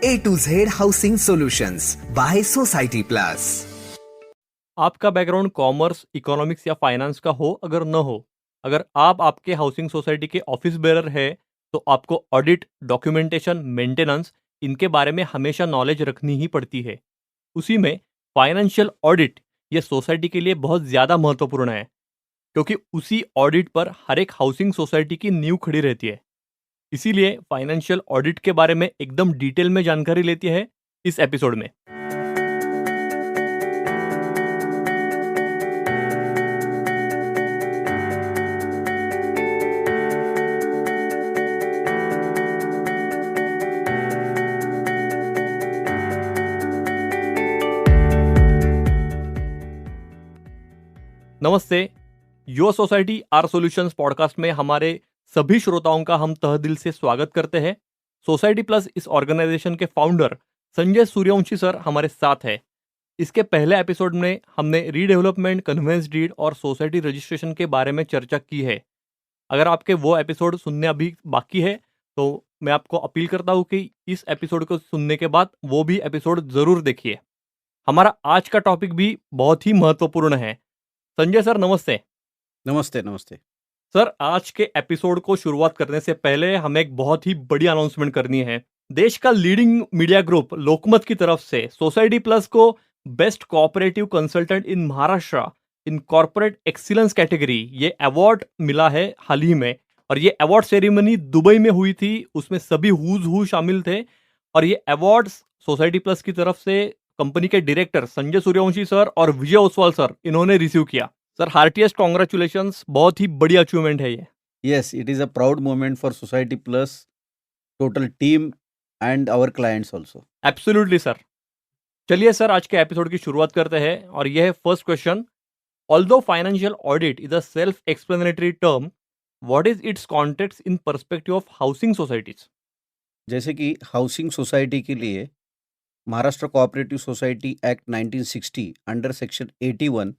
A to Z housing solutions by society plus. आपका background commerce, economics या finance का हो अगर न हो, अगर आप आपके हाउसिंग सोसाइटी के ऑफिस बेरर है तो आपको ऑडिट, डॉक्यूमेंटेशन, मेंटेनेंस इनके बारे में हमेशा नॉलेज रखनी ही पड़ती है। उसी में फाइनेंशियल ऑडिट ये सोसाइटी के लिए बहुत ज़्यादा महत्वपूर्ण है, क्योंकि उसी ऑडिट पर हर एक हाउसिंग सोसाइटी की नींव खड़ी रहती है। इसीलिए फाइनेंशियल ऑडिट के बारे में एकदम डिटेल में जानकारी लेती है इस एपिसोड में। नमस्ते। Your society our solutions podcast में हमारे सभी श्रोताओं का हम तहे दिल से स्वागत करते हैं। सोसाइटी प्लस इस ऑर्गेनाइजेशन के फाउंडर संजय सूर्यवंशी सर हमारे साथ है। इसके पहले एपिसोड में हमने रीडेवलपमेंट, कन्वेंस डीड और सोसाइटी रजिस्ट्रेशन के बारे में चर्चा की है। अगर आपके वो एपिसोड सुनने अभी बाकी है तो मैं आपको अपील करता हूँ कि इस एपिसोड को सुनने के बाद वो भी एपिसोड जरूर देखिए। हमारा आज का टॉपिक भी बहुत ही महत्वपूर्ण है। संजय सर नमस्ते। नमस्ते नमस्ते। सर, आज के एपिसोड को शुरुआत करने से पहले हमें एक बहुत ही बड़ी अनाउंसमेंट करनी है। देश का लीडिंग मीडिया ग्रुप लोकमत की तरफ से सोसाइटी प्लस को best cooperative consultant in Maharashtra in corporate excellence category ये अवार्ड मिला है हाल ही में। और ये अवार्ड सेरेमनी दुबई में हुई थी, उसमें सभी हुज हू शामिल थे। और ये अवार्ड सोसाइटी प्लस की तरफ से कंपनी के डायरेक्टर संजय सूर्यवंशी सर और विजय ओसवाल सर इन्होंने रिसीव किया। सर, हार्टिएस्ट कॉन्ग्रेचुलेशंस, बहुत ही बड़ी अचीवमेंट है ये। Yes, it is a proud moment for Society Plus, total team and our clients also. Absolutely sir. चलिए सर, आज के एपिसोड की शुरुआत करते हैं और यह है first question. Although financial audit is a self explanatory term, what is its context in perspective of housing societies? जैसे कि हाउसिंग सोसाइटी के लिए Maharashtra cooperative society act 1960 under section 81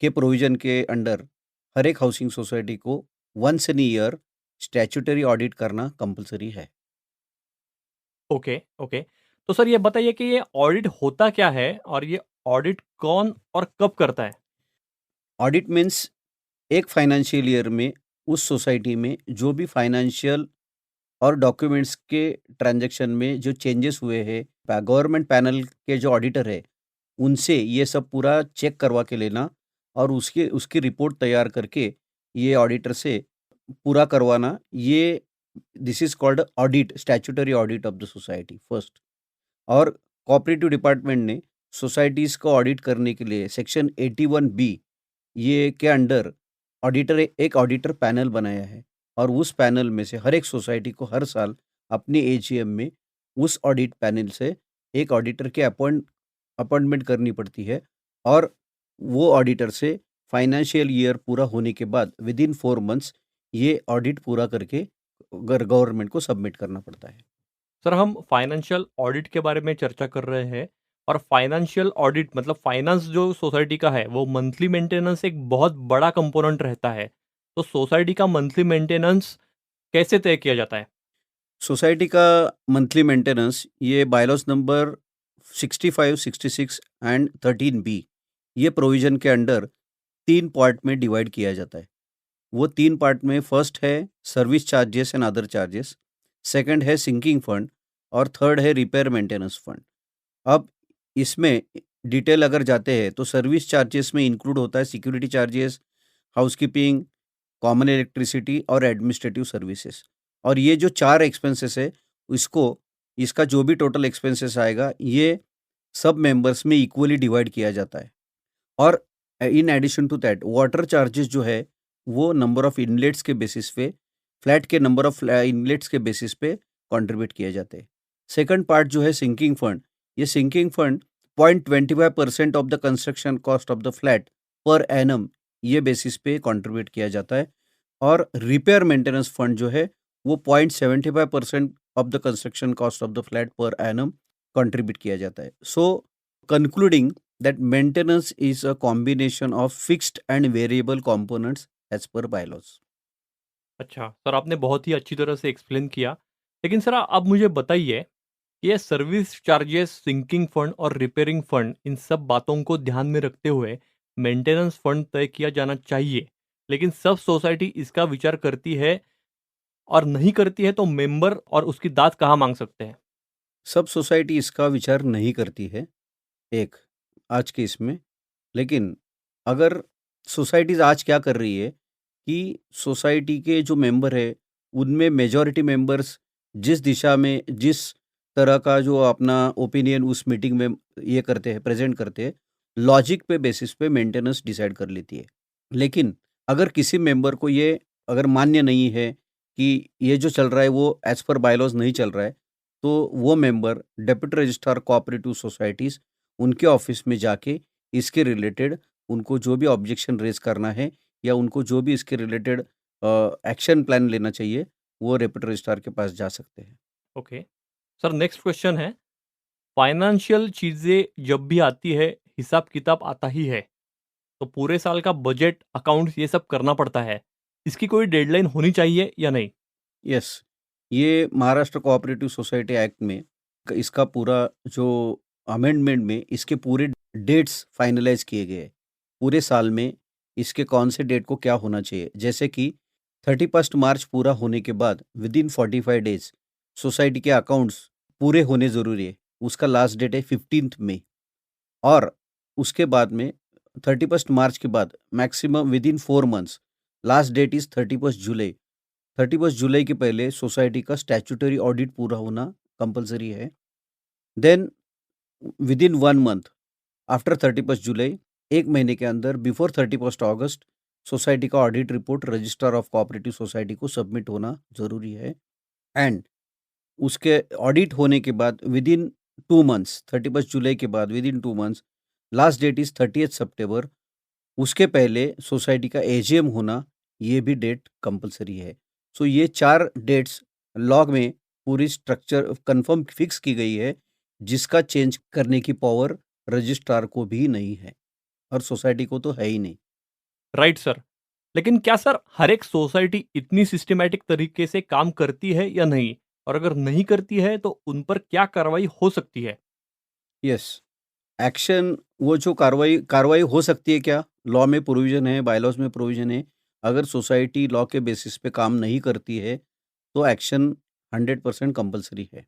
के प्रोविजन के अंडर हर एक हाउसिंग सोसाइटी को once in year statutory audit करना कंपलसरी है। Okay okay. तो सर ये बताइए कि ये ऑडिट होता क्या है और ये ऑडिट कौन और कब करता है? ऑडिट मीन्स एक फाइनेंशियल ईयर में उस सोसाइटी में जो भी फाइनेंशियल और डॉक्यूमेंट्स के ट्रांजैक्शन में जो चेंजेस हुए हैं, गवर्नमेंट पैनल के जो ऑडिटर है उनसे ये सब पूरा चेक करवा के लेना और उसकी उसकी रिपोर्ट तैयार करके ये ऑडिटर से पूरा करवाना। ये this is called audit, statutory audit of the society first. और कोऑपरेटिव डिपार्टमेंट ने सोसाइटीज़ को ऑडिट करने के लिए सेक्शन 81B ये के अंडर एक ऑडिटर पैनल बनाया है। और उस पैनल में से हर एक सोसाइटी को हर साल अपनी एजीएम में उस ऑडिट पैनल से एक ऑडिटर के अपॉइंटमेंट करनी पड़ती है। और वो ऑडिटर से फाइनेंशियल ईयर पूरा होने के बाद विद इन 4 मंथ्स ये ऑडिट पूरा करके गवर्नमेंट को सबमिट करना पड़ता है। सर, हम फाइनेंशियल ऑडिट के बारे में चर्चा कर रहे हैं और फाइनेंशियल ऑडिट मतलब फाइनेंस जो सोसाइटी का है वो मंथली मेंटेनेंस एक बहुत बड़ा कंपोनेंट रहता है। तो सोसाइटी का मंथली मेंटेनेंस कैसे तय किया जाता है? सोसाइटी का मंथली मेंटेनेंस ये बायलॉज नंबर 65, 66 एंड 13B ये प्रोविजन के अंडर 3 पार्ट में डिवाइड किया जाता है। वो 3 पार्ट में फर्स्ट है service charges and other charges, second है सिंकिंग फंड और थर्ड है रिपेयर मेंटेनेंस फंड। अब इसमें डिटेल अगर जाते हैं तो सर्विस चार्जेस में इंक्लूड होता है security charges, housekeeping, common electricity और एडमिनिस्ट्रेटिव सर्विसेज। और ये जो 4 एक्सपेंसेस है इसका जो भी टोटल एक्सपेंसेस आएगा ये सब मेंबर्स में इक्वली डिवाइड किया जाता है। और in addition to that water charges जो है वो नंबर ऑफ इनलेट्स के बेसिस पे, फ्लैट के नंबर ऑफ इनलेट्स के बेसिस पे कंट्रीब्यूट किए जाते हैं। सेकंड पार्ट जो है सिंकिंग फंड, ये sinking fund 0.25% of the construction cost of the flat पर एनम ये बेसिस पे कंट्रीब्यूट किया जाता है। और रिपेयर मेंटेनेंस फंड जो है वो 0.75% of the construction cost of the flat पर एनम कंट्रीब्यूट किया जाता है। So concluding that maintenance is a combination of fixed and variable components as per bylaws. अच्छा सर, आपने बहुत ही अच्छी तरह से एक्सप्लेन किया। लेकिन सर अब मुझे बताइए ये सर्विस चार्जेस, सिंकिंग फंड और रिपेयरिंग फंड, इन सब बातों को ध्यान में रखते हुए मेंटेनेंस फंड तय किया जाना चाहिए। लेकिन सब सोसाइटी इसका विचार करती है और नहीं करती है, तो मेंबर और उसकी दाद कहाँ मांग सकते हैं? सब सोसाइटी इसका विचार नहीं करती है, एक आज के इसमें। लेकिन अगर सोसाइटीज़ आज क्या कर रही है कि सोसाइटी के जो मेंबर है, उनमें मेजॉरिटी मेंबर्स जिस दिशा में, जिस तरह का जो अपना ओपिनियन उस मीटिंग में ये करते हैं, प्रेज़ेंट करते हैं, लॉजिक पे बेसिस पे मेंटेनेंस डिसाइड कर लेती है। लेकिन अगर किसी मेंबर को ये अगर मान्य नहीं है कि ये जो चल रहा है वो एज़ पर बायलॉज़ नहीं चल रहा है, तो वो member deputy registrar cooperative societies उनके ऑफ़िस में जाके इसके रिलेटेड उनको जो भी ऑब्जेक्शन रेज़ करना है या उनको जो भी इसके रिलेटेड एक्शन प्लान लेना चाहिए, वो डेप्यूटी रजिस्ट्रार के पास जा सकते हैं। ओके सर, नेक्स्ट क्वेश्चन है, फाइनेंशियल चीजें जब भी आती है, हिसाब किताब आता ही है, तो पूरे साल का बजट, अकाउंट्स, ये सब करना पड़ता है। इसकी कोई डेडलाइन होनी चाहिए या नहीं? यस, ये महाराष्ट्र कोऑपरेटिव सोसाइटी एक्ट में इसका पूरा जो अमेंडमेंट में इसके पूरे डेट्स फाइनलाइज़ किए गए हैं। पूरे साल में इसके कौन से डेट को क्या होना चाहिए। जैसे कि 31 मार्च पूरा होने के बाद विदिन 45 डेज़ सोसाइटी के अकाउंट्स पूरे होने ज़रूरी है। उसका लास्ट डेट है 15th मई। और उसके बाद में 31 मार्च के बाद maximum within 4 months last that is 31 जुलाई। 31 जुलाई के पहले सोसाइटी का स्टैट्यूटरी ऑडिट पूरा होना कंपल्सरी है। देन विदिन 1 मंथ आफ्टर 31 जुलाई, 1 महीने के अंदर बिफोर 31 अगस्त सोसाइटी का audit report registrar of cooperative society को सबमिट होना ज़रूरी है। एंड उसके ऑडिट होने के बाद विदिन 2 मंथ्स, 31 जुलाई के बाद within 2 months, last that is 30th सितंबर, उसके पहले सोसाइटी का एजीएम होना, ये भी डेट कंपल्सरी है। सो ये 4 डेट्स लॉ में पूरी स्ट्रक्चर कन्फर्म फिक्स की गई है, जिसका चेंज करने की पावर रजिस्ट्रार को भी नहीं है और सोसाइटी को तो है ही नहीं। Right sir. लेकिन क्या सर हर एक सोसाइटी इतनी सिस्टमैटिक तरीके से काम करती है या नहीं? और अगर नहीं करती है तो उन पर क्या कार्रवाई हो सकती है? यस, एक्शन वो जो कार्रवाई कार्रवाई हो सकती है क्या? लॉ में प्रोविज़न है, बायलॉज़ में प्रोविज़न है। अगर सोसाइटी लॉ के बेसिस पे काम नहीं करती है, तो एक्शन 100% कंपल्सरी है।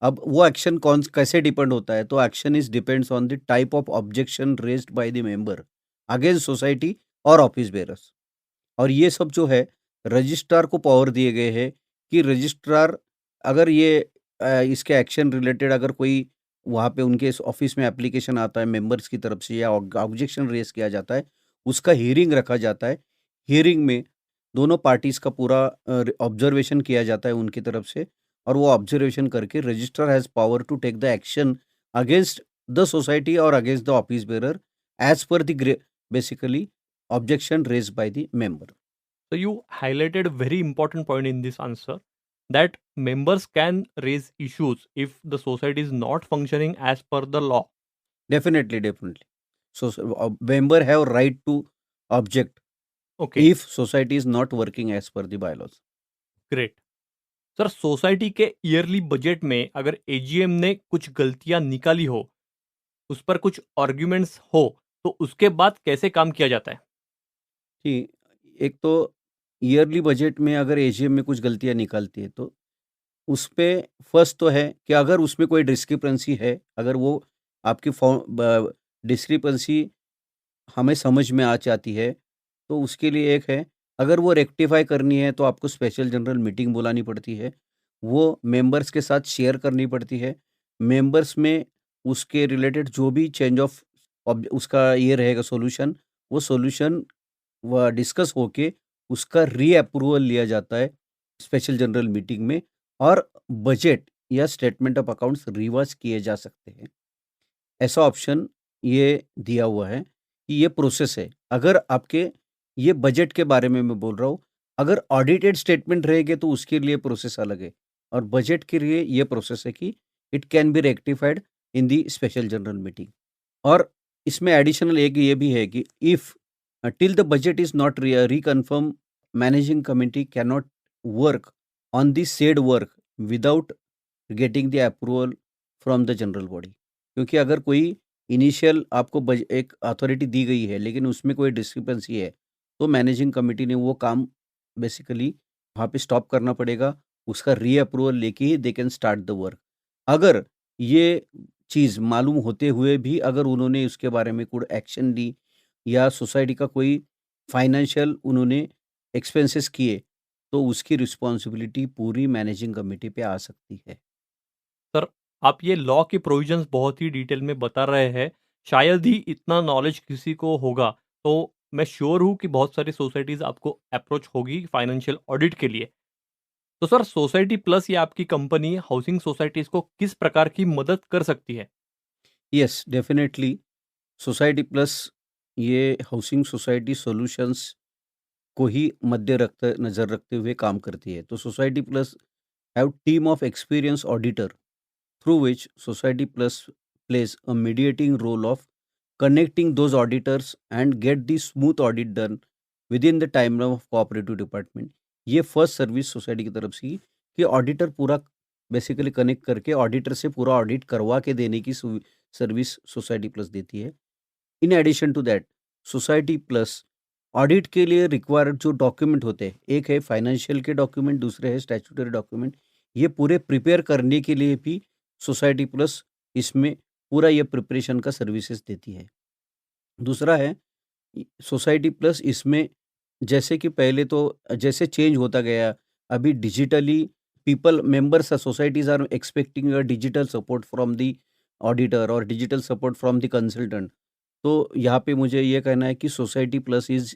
अब वो एक्शन कौन कैसे डिपेंड होता है? तो action is depends on the type of objection raised by the member against society और ऑफिस बेयरर्स। और ये सब जो है रजिस्ट्रार को पावर दिए गए हैं कि रजिस्ट्रार अगर ये इसके एक्शन रिलेटेड अगर कोई वहाँ पे उनके इस ऑफिस में एप्लीकेशन आता है मेंबर्स की तरफ से या ऑब्जेक्शन रेज़ किया जाता है, उसका हियरिंग रखा जाता है। हियरिंग में दोनों पार्टीज़ का पूरा ऑब्जर्वेशन किया जाता है उनकी तरफ से और वो ऑब्जर्वेशन करके registrar has power to take the action against the society और against the office bearer as per the basically objection raised by the member. So you highlighted a very important point in this answer, that members can raise issues if the society is not functioning as per the law. Definitely, definitely. So, member have right to object Okay, if society is not working as per the bylaws. great. Sir, society के yearly budget में अगर AGM ने कुछ गलतियां निकाली हो, उस पर कुछ आर्ग्यूमेंट्स हो, तो उसके बाद कैसे काम किया जाता है? कि एक तो ईयरली बजट में अगर एजीएम में कुछ गलतियां निकालती है तो उस पे फर्स्ट तो है कि अगर उसमें कोई डिस्क्रिपेंसी है, अगर वो आपकी डिस्क्रिपेंसी हमें समझ में आ जाती है, तो उसके लिए एक है, अगर वो रेक्टिफ़ाई करनी है तो आपको स्पेशल जनरल मीटिंग बुलानी पड़ती है। वो मेंबर्स के साथ शेयर करनी पड़ती है। मेंबर्स में उसके रिलेटेड जो भी चेंज ऑफ उसका ये रहेगा सॉल्यूशन, वो सॉल्यूशन व डिस्कस होके उसका रीअप्रूवल लिया जाता है स्पेशल जनरल मीटिंग में और बजट या स्टेटमेंट ऑफ अकाउंट्स रिवर्स किए जा सकते हैं। ऐसा ऑप्शन ये दिया हुआ है कि ये प्रोसेस है। अगर आपके ये बजट के बारे में मैं बोल रहा हूँ, अगर ऑडिटेड स्टेटमेंट रहेंगे तो उसके लिए प्रोसेस अलग है और बजट के लिए ये प्रोसेस है कि it can be rectified in the special general meeting. और इसमें एडिशनल एक ये भी है कि if till the budget is not reconfirm, managing committee can not work on the said work without getting the approval from the general body. क्योंकि अगर कोई इनिशियल आपको एक अथॉरिटी दी गई है लेकिन उसमें कोई डिस्क्रिपेंसी है, तो मैनेजिंग कमेटी ने वो काम बेसिकली वहाँ पे स्टॉप करना पड़ेगा, उसका रीअप्रूवल लेके ही they can start the work. अगर ये चीज़ मालूम होते हुए भी अगर उन्होंने उसके बारे में कोई एक्शन ली या सोसाइटी का कोई फाइनेंशियल उन्होंने एक्सपेंसेस किए, तो उसकी रिस्पॉन्सिबिलिटी पूरी मैनेजिंग कमेटी पे आ सकती है। सर, आप ये लॉ की प्रोविजंस बहुत ही डिटेल में बता रहे हैं। शायद ही इतना नॉलेज किसी को होगा, तो मैं श्योर हूँ कि बहुत सारी सोसाइटीज़ आपको अप्रोच होगी फाइनेंशियल ऑडिट के लिए। तो सर, सोसाइटी प्लस या आपकी कंपनी हाउसिंग सोसाइटीज़ को किस प्रकार की मदद कर सकती है? यस, डेफिनेटली सोसाइटी प्लस ये हाउसिंग सोसाइटी सॉल्यूशंस को ही मध्य रखते नज़र रखते हुए काम करती है। तो society plus have team of experience auditor through which Society Plus plays a mediating role of connecting those auditors and get the smooth audit done within the time of cooperative department। ये first service society की तरफ से कि auditor पूरा basically connect करके auditor से पूरा audit करवा के देने की सर्विस सोसाइटी प्लस देती है। In addition to that society plus audit के लिए रिक्वायर्ड जो डॉक्यूमेंट होते हैं, एक है फाइनेंशियल के डॉक्यूमेंट, दूसरे है स्टैट्यूटरी डॉक्यूमेंट, ये पूरे प्रिपेयर करने के लिए भी सोसाइटी प्लस इसमें पूरा ये प्रिपरेशन का सर्विसेज देती है। दूसरा है सोसाइटी प्लस इसमें जैसे कि पहले तो जैसे चेंज होता गया, अभी digitally people members societies are expecting a digital support from the auditor और digital support from the consultant. तो यहाँ पे मुझे ये कहना है कि society plus is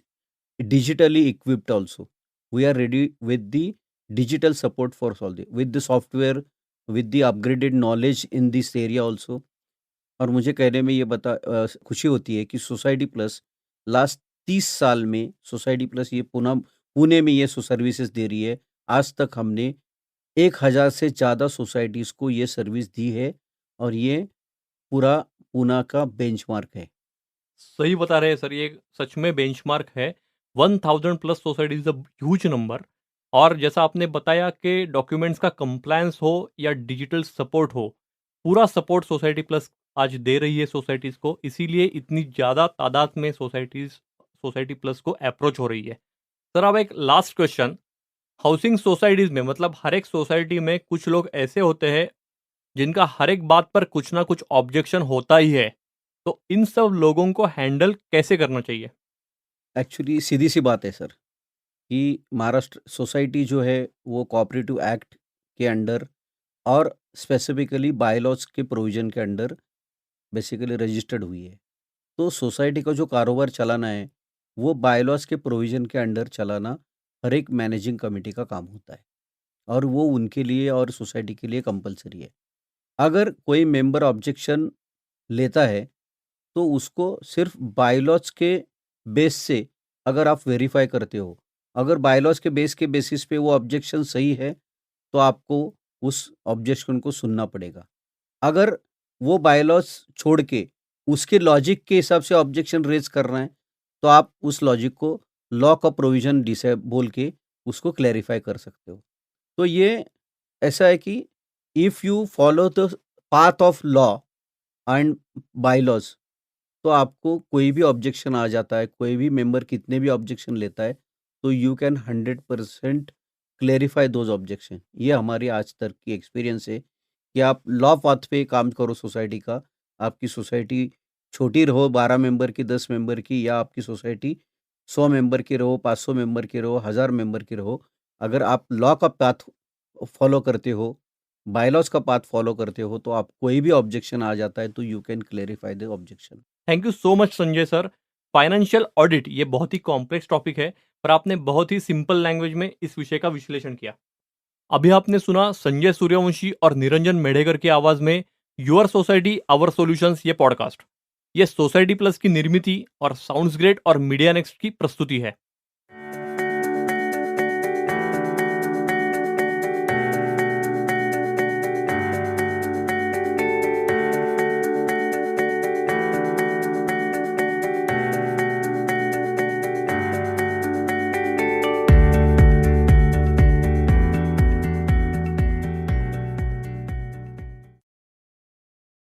digitally equipped also. We are ready with the digital support for all the with the software, with the upgraded knowledge in this area also। और मुझे कहने में ये खुशी होती है कि सोसाइटी प्लस लास्ट 30 साल में सोसाइटी प्लस ये पुणे में ये सर्विसेज दे रही है। आज तक हमने 1000 से ज़्यादा सोसाइटीज़ को ये सर्विस दी है और ये पूरा पूना का बेंचमार्क है। सही बता रहे हैं सर, ये सच में बेंचमार्क है। 1000 plus society is a huge number. और जैसा आपने बताया कि डॉक्यूमेंट्स का कंप्लायंस हो या डिजिटल सपोर्ट हो, पूरा सपोर्ट सोसाइटी प्लस आज दे रही है सोसाइटीज़ को, इसीलिए इतनी ज़्यादा तादाद में सोसाइटी प्लस को अप्रोच हो रही है। सर, अब एक लास्ट क्वेश्चन, हाउसिंग सोसाइटीज़ में मतलब हर एक सोसाइटी में कुछ लोग ऐसे होते हैं जिनका हर एक बात पर कुछ ना कुछ ऑब्जेक्शन होता ही है, तो इन सब लोगों को हैंडल कैसे करना चाहिए? एक्चुअली सीधी सी बात है सर कि महाराष्ट्र सोसाइटी जो है वो कोऑपरेटिव एक्ट के अंडर और स्पेसिफिकली बायलॉज के प्रोविज़न के अंडर बेसिकली रजिस्टर्ड हुई है। तो सोसाइटी का जो कारोबार चलाना है, वो बायलॉज के प्रोविज़न के अंडर चलाना हर एक मैनेजिंग कमेटी का काम होता है और वो उनके लिए और सोसाइटी के लिए कंपल्सरी है। अगर कोई मेंबर ऑब्जेक्शन लेता है, तो उसको सिर्फ बायलॉज के बेस से अगर आप वेरीफाई करते हो, अगर बायलॉज के बेसिस पे वो ऑब्जेक्शन सही है, तो आपको उस ऑब्जेक्शन को सुनना पड़ेगा। अगर वो बायलॉज छोड़ के उसके लॉजिक के हिसाब से ऑब्जेक्शन रेज़ कर रहे हैं, तो आप उस लॉजिक को लॉ का प्रोविज़न डिसे बोल के उसको क्लैरिफ़ाई कर सकते हो। तो ये ऐसा है कि if you follow the path of law and bylaws, तो आपको कोई भी ऑब्जेक्शन आ जाता है, कोई भी मेंबर कितने भी ऑब्जेक्शन लेता है, तो you can 100% clarify those objection. ये हमारी आज तक की एक्सपीरियंस है कि आप लॉ पाथ पे काम करो सोसाइटी का। आपकी सोसाइटी छोटी रहो, 12 मेंबर की, 10 मेंबर की, या आपकी सोसाइटी 100 मेंबर की रहो, 500 मेंबर की रहो, 1000 मेंबर की रहो, अगर आप लॉ का पाथ फॉलो करते हो, बायलॉज का पाथ फॉलो करते हो, तो आप कोई भी ऑब्जेक्शन आ जाता है तो you can clarify the objection. Thank you so much Sanjay sir. Financial audit ये बहुत ही कॉम्प्लेक्स टॉपिक है, पर आपने बहुत ही सिंपल लैंग्वेज में इस विषय का विश्लेषण किया। अभी आपने सुना संजय सूर्यवंशी और निरंजन मेढेकर की आवाज में योर सोसाइटी आवर सॉल्यूशंस ये पॉडकास्ट। ये सोसाइटी प्लस की निर्मिति और साउंड्स ग्रेट और मीडिया नेक्स्ट की प्रस्तुति है।